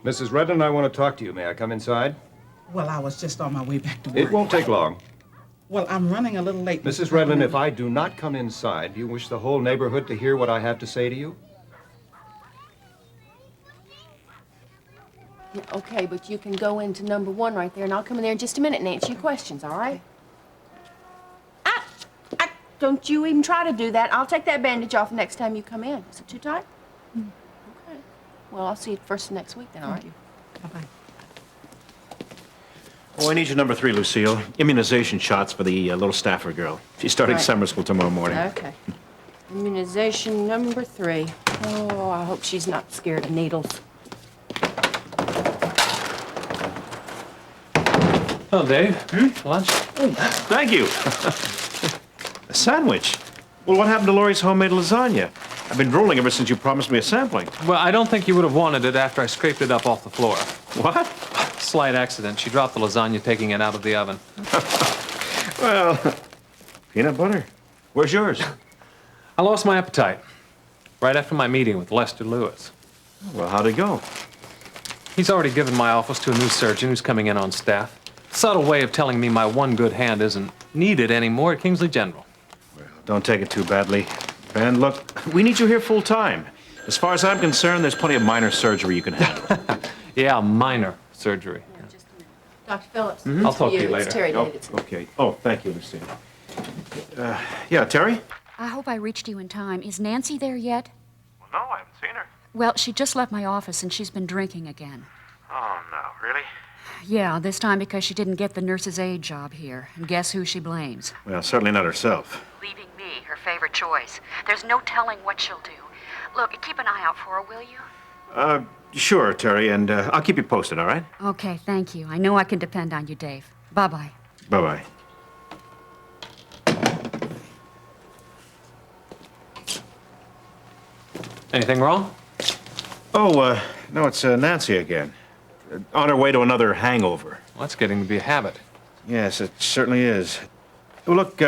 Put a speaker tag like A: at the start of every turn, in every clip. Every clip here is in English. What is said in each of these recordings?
A: Mrs. Redden, I want to talk to you. May I come inside?
B: Well, I was just on my way back to work.
A: It won't take long.
B: Well, I'm running a little late.
A: Mrs. Redden, if I do not come inside, do you wish the whole neighborhood to hear what I have to say to you?
C: Yeah, okay, but you can go into number 1 right there, and I'll come in there in just a minute and answer your questions, all right? Don't you even try to do that. I'll take that bandage off next time you come in. Is it too tight? Okay. Well, I'll see you first next week then, all right?
B: Bye-bye.
D: Oh, I need your number 3, Lucille. Immunization shots for the little Stafford girl. She's starting summer school tomorrow morning.
C: Okay. Immunization number 3. Oh, I hope she's not scared of needles.
E: Hello, Dave. Lunch?
D: Oh, thank you. A sandwich? Well, what happened to Laurie's homemade lasagna? I've been drooling ever since you promised me a sampling.
E: Well, I don't think you would have wanted it after I scraped it up off the floor.
D: What?
E: Slight accident. She dropped the lasagna taking it out of the oven.
D: Well, peanut butter. Where's yours?
E: I lost my appetite right after my meeting with Lester Lewis.
D: Well, how'd it go?
E: He's already given my office to a new surgeon who's coming in on staff. Subtle way of telling me my one good hand isn't needed anymore at Kingsley General.
D: Well, don't take it too badly. Ben, look, we need you here full time. As far as I'm concerned, there's plenty of minor surgery you can handle.
E: Yeah, minor surgery.
C: Yeah, just a minute. Dr. Phillips,
E: I'll talk to you
C: It's
E: later.
C: Terry
D: Oh,
C: Davidson.
D: okay. Oh, thank you, Lucille. Yeah, Terry?
F: I hope I reached you in time. Is Nancy there yet?
G: Well, no, I haven't seen her.
F: Well, she just left my office and she's been drinking again.
G: Oh, no, really?
F: Yeah, this time because she didn't get the nurse's aide job here. And guess who she blames?
D: Well, certainly not herself.
F: Leaving me, her favorite choice. There's no telling what she'll do. Look, keep an eye out for her, will you?
D: Sure, Terry, and I'll keep you posted, all right?
F: Okay, thank you. I know I can depend on you, Dave. Bye-bye.
D: Bye-bye.
E: Anything wrong?
D: Oh, no, it's Nancy again. On her way to another hangover.
E: Well, that's getting to be a habit.
D: Yes, it certainly is. Well, look,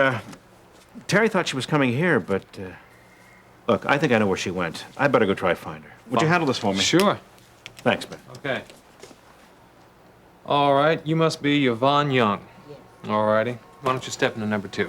D: Terry thought she was coming here, but, look, I think I know where she went. I better go try to find her. Would you handle this for me?
E: Sure.
D: Thanks, Ben.
E: Okay. All right, you must be Yvonne Young. Yes. All righty. Why don't you step into number 2?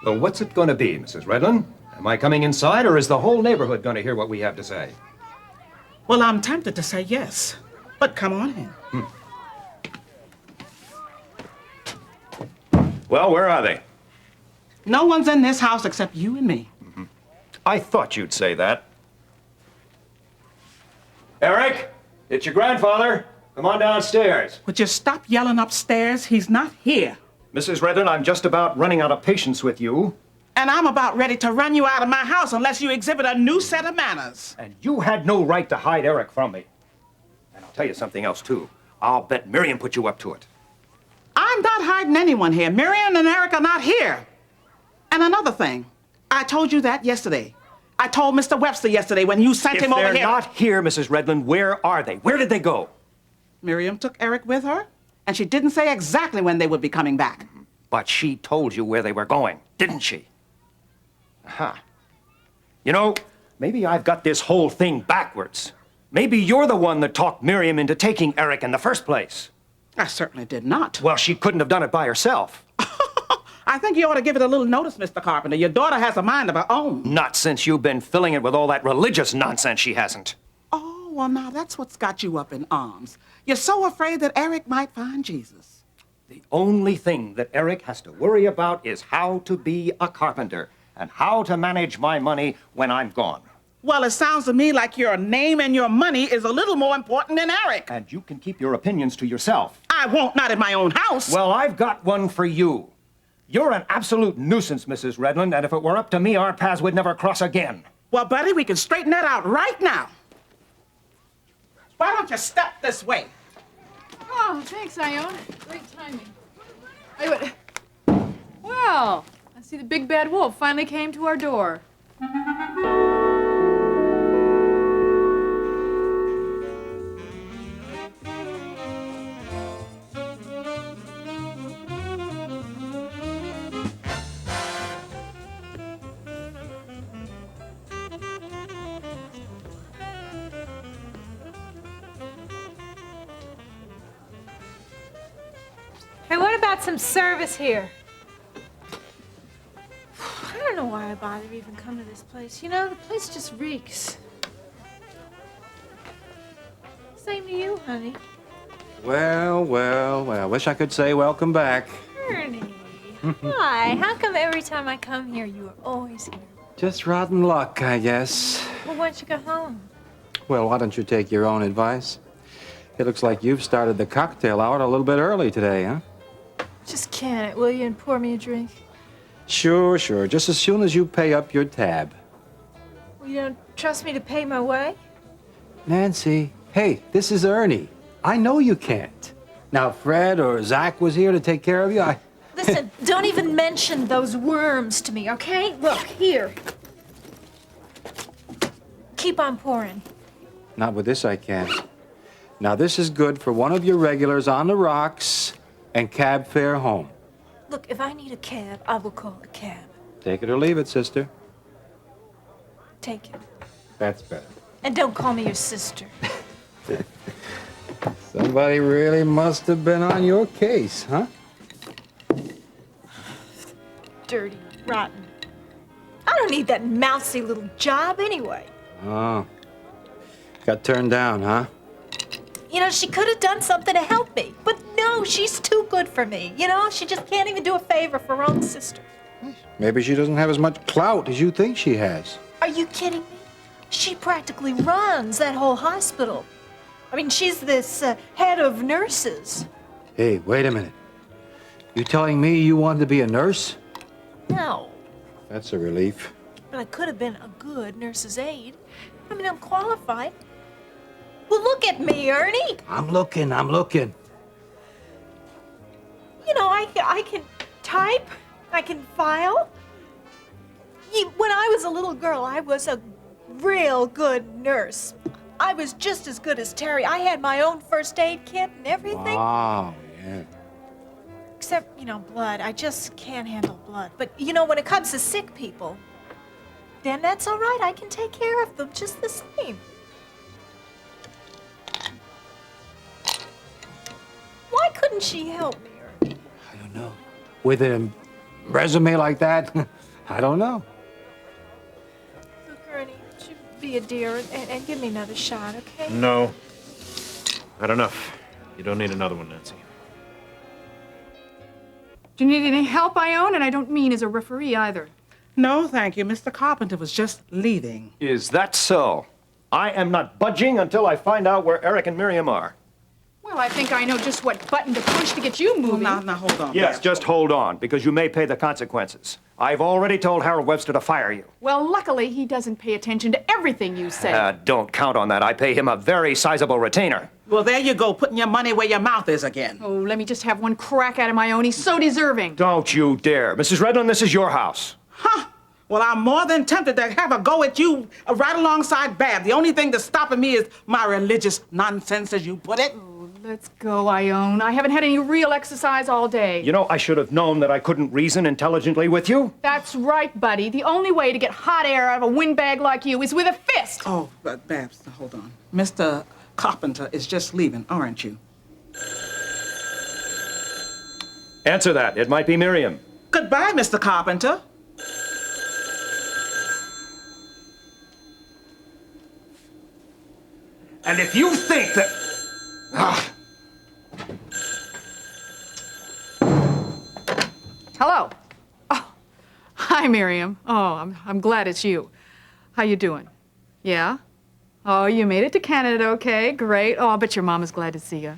A: Well, what's it going to be, Mrs. Redland? Am I coming inside, or is the whole neighborhood going to hear what we have to say?
B: Well, I'm tempted to say yes, but come on in.
A: Well, where are they?
B: No one's in this house except you and me.
A: I thought you'd say that. Eric, it's your grandfather. Come on downstairs.
B: Would you stop yelling upstairs? He's not here.
A: Mrs. Redden, I'm just about running out of patience with you.
B: And I'm about ready to run you out of my house unless you exhibit a new set of manners.
A: And you had no right to hide Eric from me. And I'll tell you something else, too. I'll bet Miriam put you up to it.
B: I'm not hiding anyone here. Miriam and Eric are not here. And another thing, I told you that yesterday. I told Mr. Webster yesterday when you sent him over here.
A: If they're not here, Mrs. Redland, where are they? Where did they go?
B: Miriam took Eric with her, and she didn't say exactly when they would be coming back.
A: But she told you where they were going, didn't she? Aha. You know, maybe I've got this whole thing backwards. Maybe you're the one that talked Miriam into taking Eric in the first place.
B: I certainly did not.
A: Well, she couldn't have done it by herself.
B: I think you ought to give it a little notice, Mr. Carpenter. Your daughter has a mind of her own.
A: Not since you've been filling it with all that religious nonsense she hasn't.
B: Oh, well, now that's what's got you up in arms. You're so afraid that Eric might find Jesus.
A: The only thing that Eric has to worry about is how to be a carpenter and how to manage my money when I'm gone.
B: Well, it sounds to me like your name and your money is a little more important than Eric.
A: And you can keep your opinions to yourself.
B: I won't, not in my own house.
A: Well, I've got one for you. You're an absolute nuisance, Mrs. Redland, and if it were up to me, our paths would never cross again.
B: Well, buddy, we can straighten that out right now. Why don't you step this way?
H: Oh, thanks, Ione. Great timing. Well, I see the big bad wolf finally came to our door.
I: Hey, what about some service here? I don't know why I bother even come to this place. You know, the place just reeks. Same to you, honey.
J: Well, well, well. Wish I could say welcome back.
I: Ernie. Why? How come every time I come here, you are always here?
J: Just rotten luck, I guess.
I: Well, why don't you go home?
J: Well, why don't you take your own advice? It looks like you've started the cocktail hour a little bit early today, huh?
I: Just can it, will you, and pour me a drink?
J: Sure, sure. Just as soon as you pay up your tab.
I: Well, you don't trust me to pay my way?
J: Nancy, hey, this is Ernie. I know you can't. Now, if Fred or Zach was here to take care of you,
I: Listen, don't even mention those worms to me, okay? Look, here. Keep on pouring.
J: Not with this, I can't. Now, this is good for one of your regulars on the rocks and cab fare home.
I: Look, if I need a cab, I will call a cab.
J: Take it or leave it, sister.
I: Take it.
J: That's better.
I: And don't call me your sister.
J: Somebody really must have been on your case, huh?
I: Dirty, rotten. I don't need that mousy little job anyway.
J: Oh. Got turned down, huh?
I: You know, she could have done something to help me. But no, she's too good for me. You know, she just can't even do a favor for her own sister.
J: Maybe she doesn't have as much clout as you think she has.
I: Are you kidding me? She practically runs that whole hospital. I mean, she's this head of nurses.
J: Hey, wait a minute. You telling me you wanted to be a nurse?
I: No,
J: That's a relief.
I: but I could have been a good nurse's aide. I mean, I'm qualified. Well, look at me, Ernie.
J: I'm looking.
I: You know, I can type, I can file. When I was a little girl, I was a real good nurse. I was just as good as Terry. I had my own first aid kit and everything.
J: Wow, yeah.
I: Except, you know, blood. I just can't handle blood. But, you know, when it comes to sick people, then that's all right. I can take care of them just the same. Why couldn't she help me, Ernie?
J: I don't know. With a resume like that, I don't know.
I: Look, Ernie, would you be a dear and give me another shot, okay?
D: No. Not enough. You don't need another one, Nancy.
H: Do you need any help, Ione? And I don't mean as a referee either.
B: No, thank you. Mr. Carpenter was just leaving.
A: Is that so? I am not budging until I find out where Eric and Miriam are.
H: Well, I think I know just what button to push to get you moving.
B: Now, hold on.
A: Yes,
B: Babs.
A: just hold on, because you may pay the consequences. I've already told Harold Webster to fire you.
H: Well, luckily, he doesn't pay attention to everything you say.
A: Don't count on that. I pay him a very sizable retainer.
B: Well, there you go, putting your money where your mouth is again.
H: Oh, let me just have one crack at him, Ione. He's so deserving.
A: Don't you dare. Mrs. Redland, this is your house.
B: Huh? Well, I'm more than tempted to have a go at you right alongside Bab. The only thing that's stopping me is my religious nonsense, as you put it.
H: Let's go, Ione. I haven't had any real exercise all day.
A: You know, I should have known that I couldn't reason intelligently with you.
H: That's right, buddy. The only way to get hot air out of a windbag like you is with a fist.
B: Oh, but Babs, hold on. Mr. Carpenter is just leaving, aren't you?
A: Answer that. It might be Miriam.
B: Goodbye, Mr. Carpenter.
A: And if you think that...
H: Hi, Miriam. Oh, I'm glad it's you. How you doing? Yeah? Oh, you made it to Canada, okay, great. Oh, I bet your mom is glad to see you.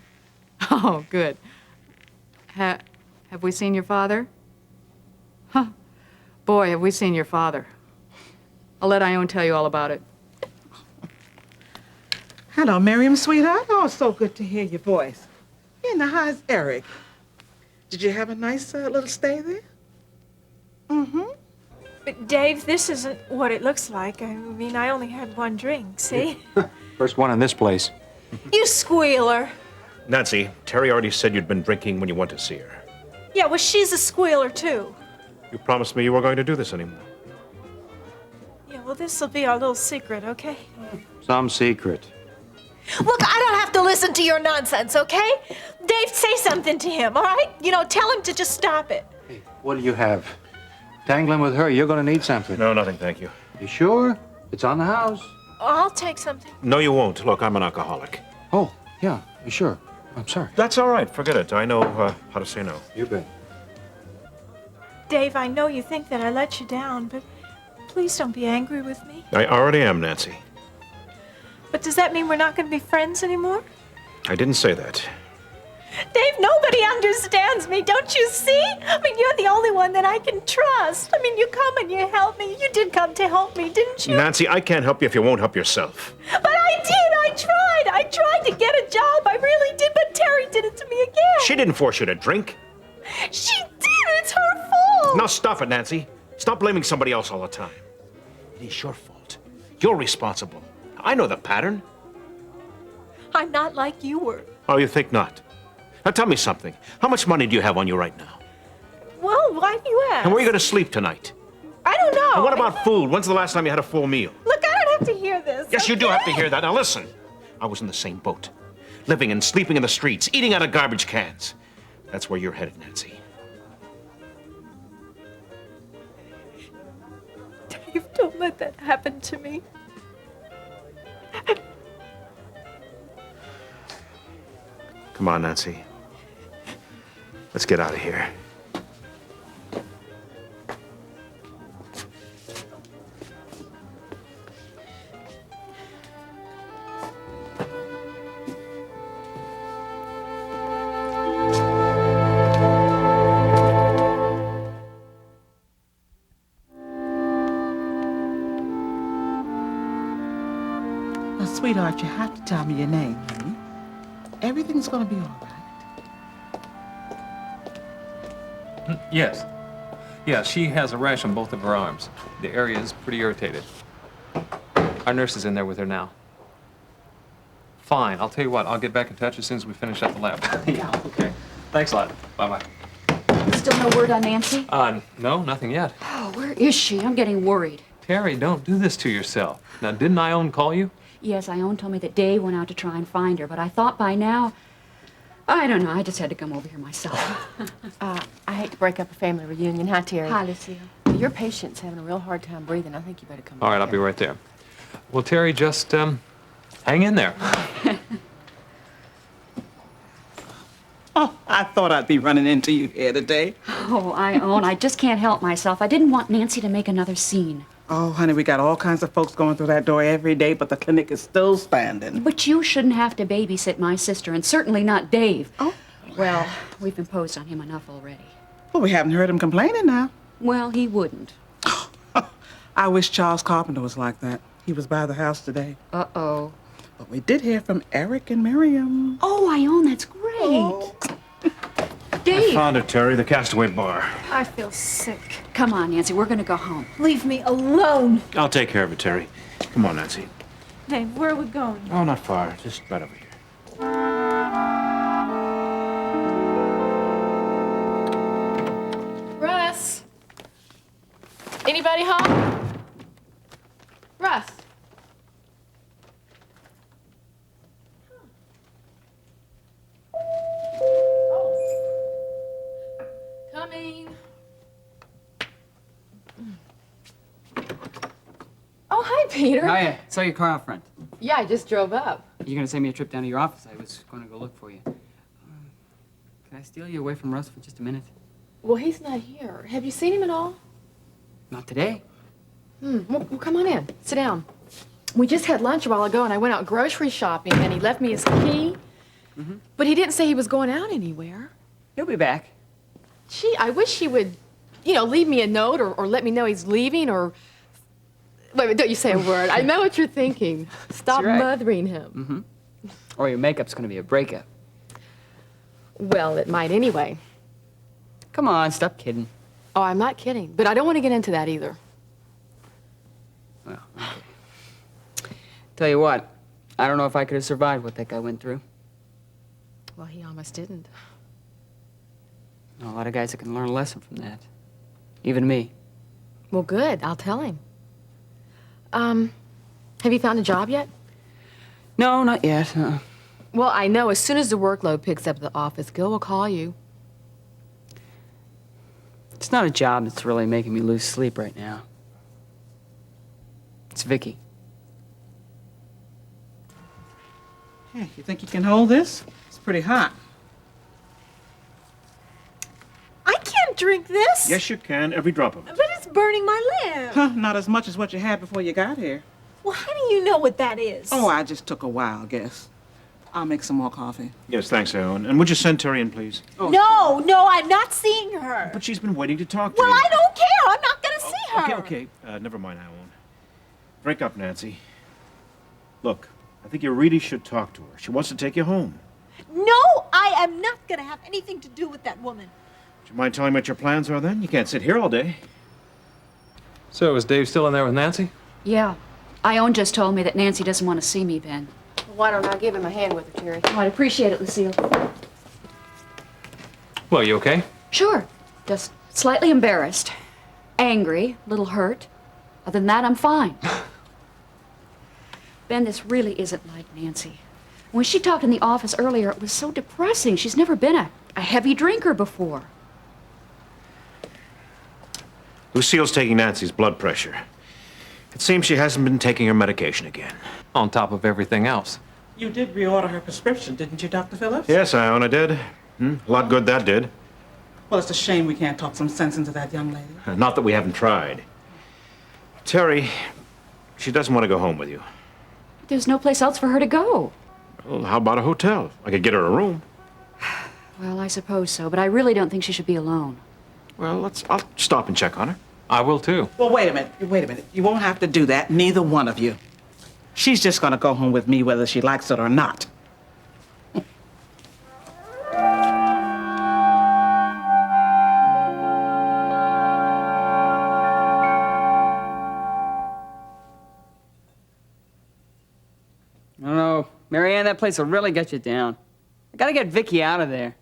H: Oh, good. Have we seen your father? Huh. Boy, have we seen your father. I'll let Ione tell you all about it.
B: Hello, Miriam, sweetheart. Oh, it's so good to hear your voice. And how's Eric? Did you have a nice little stay there? Mm-hmm.
I: But Dave, this isn't what it looks like. I mean, I only had one drink, see?
J: First one in this place.
I: You squealer.
D: Nancy, Terry already said you'd been drinking when you went to see her.
I: Yeah, well, she's a squealer, too.
D: You promised me you weren't going to do this anymore.
I: Yeah, well, this'll be our little secret, okay?
J: Some secret.
I: Look, I don't have to listen to your nonsense, okay? Dave, say something to him, all right? You know, tell him to just stop it.
J: Hey, what do you have? Tangling with her, you're gonna need something.
D: No, nothing, thank you.
J: You sure? It's on the house.
I: I'll take something.
D: No, you won't. Look, I'm an alcoholic.
J: Oh, yeah, you sure? I'm sorry.
D: That's all right. Forget it. I know how to say no.
J: You bet.
I: Dave, I know you think that I let you down, but please don't be angry with me.
D: I already am, Nancy.
I: But does that mean we're not going to be friends anymore?
D: I didn't say that.
I: Dave, nobody understands me, don't you see? I mean, you're the only one that I can trust. I mean, you come and you help me. You did come to help me, didn't you?
D: Nancy, I can't help you if you won't help yourself.
I: But I did. I tried. I tried to get a job. I really did. But Terry did it to me again.
D: She didn't force you to drink.
I: She did. It's her fault.
D: Now stop it, Nancy. Stop blaming somebody else all the time. It is your fault. You're responsible. I know the pattern.
I: I'm not like you were.
D: Oh, you think not? Now tell me something. How much money do you have on you right now?
I: Well, why do you ask?
D: And where are you going to sleep tonight?
I: I don't know.
D: And what about food? When's the last time you had a full meal?
I: Look, I don't have to hear this.
D: Yes, you do
I: okay?
D: have to hear that. Now listen. I was in the same boat. Living and sleeping in the streets, eating out of garbage cans. That's where you're headed, Nancy.
I: Dave, don't let that happen to me.
D: Come on, Nancy. Let's get out of here.
B: Now, sweetheart, you have to tell me your name, honey. Everything's gonna be all right.
E: Yes. Yeah, she has a rash on both of her arms. The area is pretty irritated. Our nurse is in there with her now. Fine. I'll tell you what. I'll get back in touch as soon as we finish up the lab. Yeah, okay. Thanks a lot. Bye-bye.
F: Still no word on Nancy?
E: No, nothing yet.
F: Oh, where is she? I'm getting worried.
E: Terry, don't do this to yourself. Now, didn't Ione call you?
F: Yes, Ione told me that Dave went out to try and find her, but I thought by now... I don't know. I just had to come over here myself.
C: I hate to break up a family reunion. Hi, Terry.
F: Hi, Lucille.
C: Your patient's having a real hard time breathing. I think you better come
E: All right,
C: over
E: I'll be
C: here.
E: right there. Well, Terry, just hang in there.
B: Oh, I thought I'd be running into you here today.
F: Oh, Ione, I just can't help myself. I didn't want Nancy to make another scene.
B: Oh, honey, we got all kinds of folks going through that door every day, but the clinic is still standing.
F: But you shouldn't have to babysit my sister, and certainly not Dave.
B: Oh.
F: Well, we've imposed on him enough already.
B: Well, we haven't heard him complaining now.
F: Well, he wouldn't.
B: I wish Charles Carpenter was like that. He was by the house today.
F: Uh-oh.
B: But we did hear from Eric and Miriam.
F: Oh, Ione, that's great.
B: Oh.
F: Dave.
D: Found it, Terry, the Castaway Bar.
I: I feel sick.
F: Come on, Nancy, we're gonna go home.
I: Leave me alone.
D: I'll take care of it, Terry. Come on, Nancy.
I: Dave, where are we going?
D: Oh, not far. Just right over here.
H: Russ. Anybody home? Russ. Coming. Oh, hi, Peter.
K: Hiya. Saw your car out front.
H: Yeah, I just drove up.
K: You're gonna save me a trip down to your office. I was gonna go look for you. Can I steal you away from Russ for just a minute?
H: Well, he's not here. Have you seen him at all?
K: Not today.
H: Well, come on in. Sit down. We just had lunch a while ago, and I went out grocery shopping, and he left me his key. But he didn't say he was going out anywhere.
K: He'll be back.
H: Gee, I wish he would, leave me a note or let me know he's leaving or... Wait, don't you say a word. I know what you're thinking. Stop
K: right.
H: mothering him.
K: Or your makeup's gonna be a breakup.
H: Well, it might anyway.
K: Come on, stop kidding.
H: Oh, I'm not kidding. But I don't want to get into that either.
K: Well, okay. Tell you what, I don't know if I could have survived what that guy went through.
H: Well, he almost didn't.
K: A lot of guys that can learn a lesson from that. Even me.
H: Well, good. I'll tell him. Have you found a job yet?
K: No, not yet.
H: Well, I know as soon as the workload picks up at the office, Gil will call you.
K: It's not a job that's really making me lose sleep right now. It's Vicky.
B: Hey, you think you can hold this? It's pretty hot.
I: I can't drink this.
D: Yes, you can. Every drop of it.
I: But it's burning my lip.
B: Huh, not as much as what you had before you got here.
I: Well, how do you know what that is?
B: Oh, I just took a while, I guess. I'll make some more coffee.
D: Yes, thanks, Owen. And would you send Terry in, please?
B: Oh,
I: No, I'm not seeing her.
D: But she's been waiting to talk to
I: Well,
D: you.
I: I don't care. I'm not going to see her.
D: Okay. Never mind, I won't. Break up, Nancy. Look, I think you really should talk to her. She wants to take you home.
I: No, I am not going to have anything to do with that woman.
D: Would you mind telling me what your plans are then? You can't sit here all day.
E: So is Dave still in there with Nancy?
F: Yeah. Ione just told me that Nancy doesn't want to see me then.
C: Why don't I give him a hand with her, Terry?
F: Oh, I'd appreciate it, Lucille.
E: Well, you okay?
F: Sure. Just slightly embarrassed. Angry, a little hurt. Other than that, I'm fine. Ben, this really isn't like Nancy. When she talked in the office earlier, it was so depressing. She's never been a heavy drinker before.
D: Lucille's taking Nancy's blood pressure. It seems she hasn't been taking her medication again.
E: On top of everything else.
B: You did reorder her prescription, didn't you, Dr. Phillips?
D: Yes, Ione did. A lot good that did.
B: Well, it's a shame we can't talk some sense into that young lady.
D: Not that we haven't tried. Terry, she doesn't want to go home with you.
F: There's no place else for her to go.
D: Well, how about a hotel? I could get her a room.
F: Well, I suppose so, but I really don't think she should be alone.
D: Well, I'll stop and check on her.
E: I will too.
B: Well, wait a minute. You won't have to do that, neither one of you. She's just gonna go home with me whether she likes it or not.
K: I don't know. Marianne, that place will really get you down. I gotta get Vicky out of there.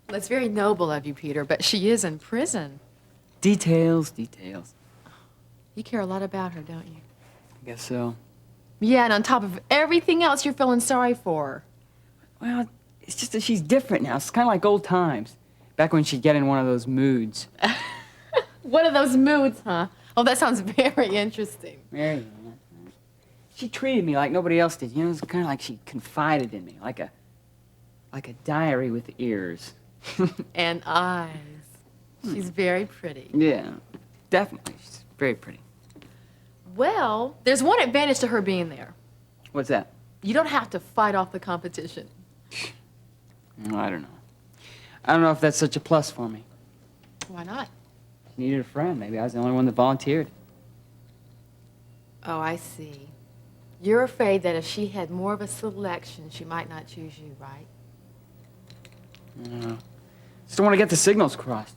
H: Well, it's very noble of you, Peter, but she is in prison.
K: Details.
H: You care a lot about her, don't you?
K: I guess so.
H: Yeah, and on top of everything else, you're feeling sorry for her.
K: Well, it's just that she's different now. It's kind of like old times. Back when she'd get in one of those moods.
H: One of those moods, huh? Oh, that sounds very interesting.
K: Marianne. She treated me like nobody else did. You know, it was kind of like she confided in me, like a diary with ears.
H: And eyes. She's very pretty.
K: Yeah, definitely. She's very pretty.
H: Well, there's one advantage to her being there.
K: What's that?
H: You don't have to fight off the competition.
K: Oh, I don't know. I don't know if that's such a plus for me.
H: Why not?
K: Needed a friend. Maybe I was the only one that volunteered.
H: Oh, I see. You're afraid that if she had more of a selection, she might not choose you, right?
K: No. Just don't want to get the signals crossed.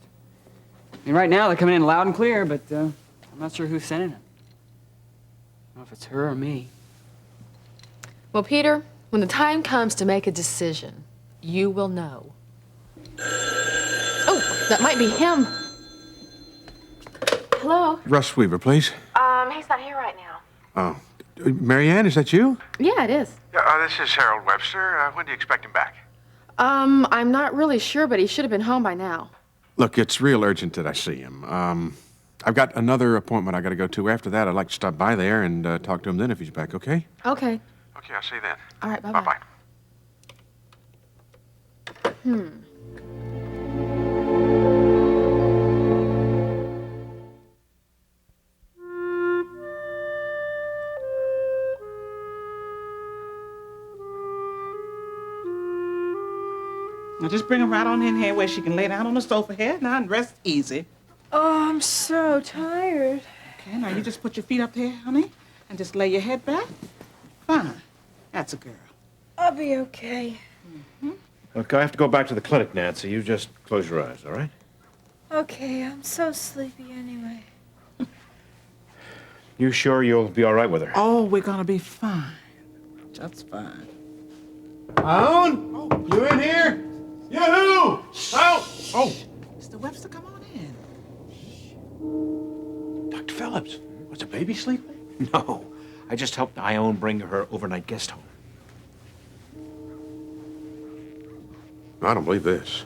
K: I mean, right now they're coming in loud and clear, but I'm not sure who's sending them. I don't know if it's her or me.
H: Well, Peter, when the time comes to make a decision, you will know. Oh, that might be him. Hello?
L: Russ Weaver, please.
C: He's not here right now.
L: Oh. Marianne, is that you?
H: Yeah, it is.
G: Yeah, this is Harold Webster. When do you expect him back?
H: I'm not really sure, but he should have been home by now.
L: Look, it's real urgent that I see him. I've got another appointment I got to go to. After that, I'd like to stop by there and talk to him then if he's back, okay?
H: Okay.
G: Okay, I'll see you then.
H: All right, bye-bye.
G: Bye-bye.
B: Now just bring her right on in here where she can lay down on the sofa here now and rest easy.
I: Oh, I'm so tired.
B: Okay, now you just put your feet up there, honey, and just lay your head back. Fine. That's a girl.
I: I'll be okay.
D: Look, I have to go back to the clinic, Nancy. You just close your eyes, all right?
I: Okay, I'm so sleepy anyway.
D: You sure you'll be all right with her?
B: Oh, we're gonna be fine. Just fine.
D: Ione? Oh, you in here? Yoo-hoo! Oh!
B: Mr. Webster, come on in.
D: Dr. Phillips, was the baby sleeping? No. I just helped Ione bring her overnight guest home.
L: I don't believe this.